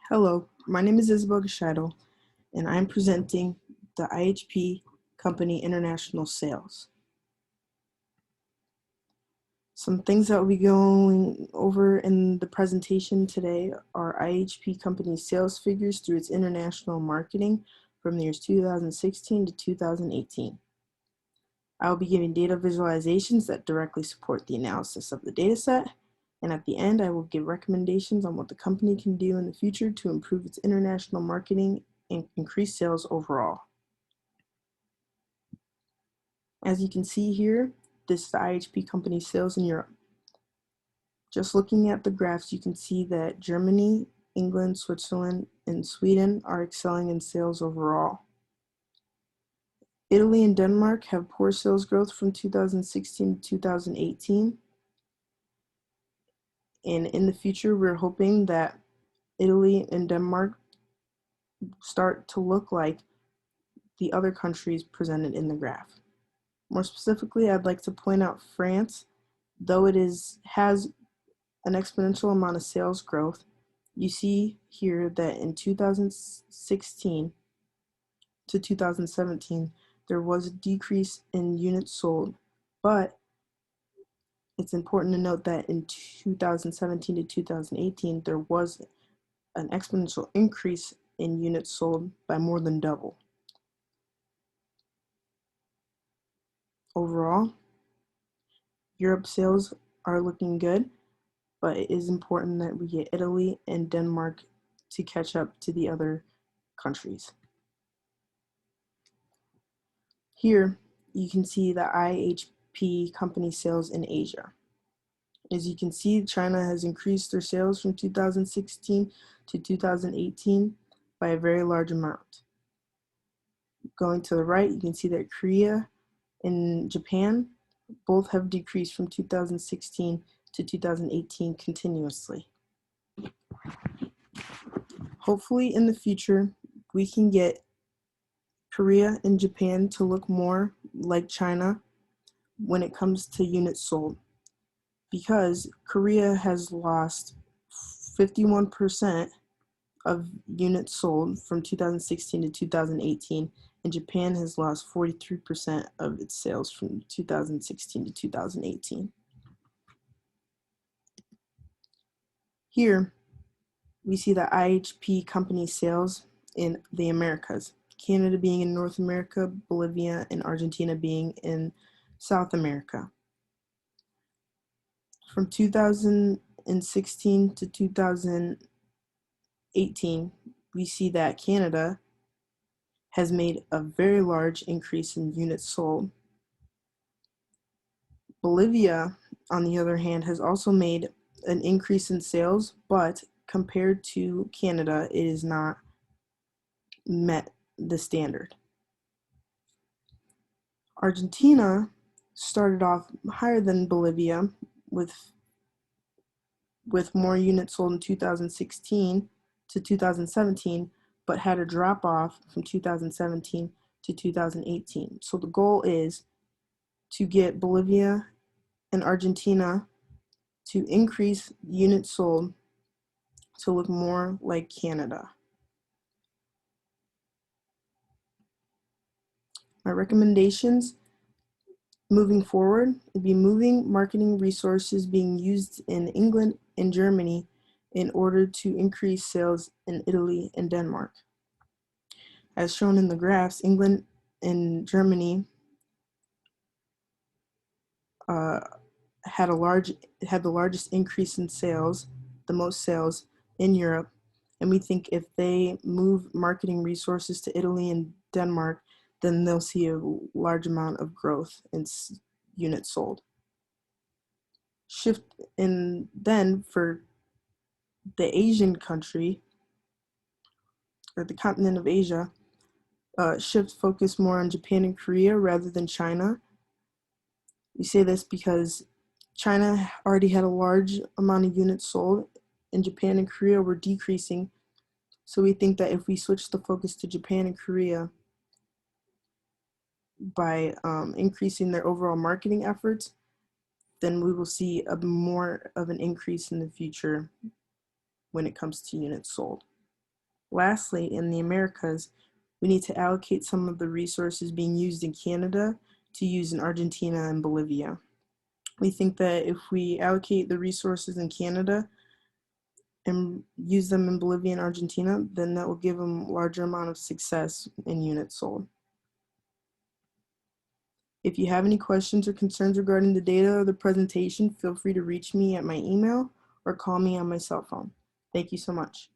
Hello, my name is Isabel Gashidle, and I'm presenting the IHP Company International Sales. Some things that we'll be going over in the presentation today are IHP Company's sales figures through its international marketing from the years 2016 to 2018. I will be giving data visualizations that directly support the analysis of the dataset, and at the end I will give recommendations on what the company can do in the future to improve its international marketing and increase sales overall. As you can see here, this is the IHP Company sales in Europe. Just looking at the graphs, you can see that Germany, England, Switzerland, and Sweden are excelling in sales overall. Italy and Denmark have poor sales growth from 2016 to 2018. And in the future, we're hoping that Italy and Denmark start to look like the other countries presented in the graph. More specifically, I'd like to point out France, though it has an exponential amount of sales growth. You see here that in 2016 to 2017, there was a decrease in units sold, but it's important to note that in 2017 to 2018, there was an exponential increase in units sold by more than double. Overall, Europe sales are looking good, but it is important that we get Italy and Denmark to catch up to the other countries. Here, you can see the IHP Company sales in Asia. As you can see, China has increased their sales from 2016 to 2018 by a very large amount. Going to the right, you can see that Korea and Japan both have decreased from 2016 to 2018 continuously. Hopefully in the future, we can get Korea and Japan to look more like China when it comes to units sold, because Korea has lost 51% of units sold from 2016 to 2018, and Japan has lost 43% of its sales from 2016 to 2018. Here, we see the IHP Company sales in the Americas, Canada being in North America, Bolivia and Argentina being in South America. From 2016 to 2018, we see that Canada has made a very large increase in units sold. Bolivia, on the other hand, has also made an increase in sales, but compared to Canada, it has not met the standard. Argentina started off higher than Bolivia with more units sold in 2016 to 2017, but had a drop off from 2017 to 2018. So the goal is to get Bolivia and Argentina to increase units sold to look more like Canada. My recommendations moving forward would be moving marketing resources being used in England and Germany in order to increase sales in Italy and Denmark. As shown in the graphs, England and Germany had the largest increase in sales, the most sales in Europe, and we think if they move marketing resources to Italy and Denmark, then they'll see a large amount of growth in units sold. Then for the Asian country, or the continent of Asia, shift focus more on Japan and Korea rather than China. We say this because China already had a large amount of units sold, and Japan and Korea were decreasing. So we think that if we switch the focus to Japan and Korea by increasing their overall marketing efforts, then we will see more of an increase in the future when it comes to units sold. Lastly, in the Americas, we need to allocate some of the resources being used in Canada to use in Argentina and Bolivia. We think that if we allocate the resources in Canada and use them in Bolivia and Argentina, then that will give them a larger amount of success in units sold. If you have any questions or concerns regarding the data or the presentation, feel free to reach me at my email or call me on my cell phone. Thank you so much.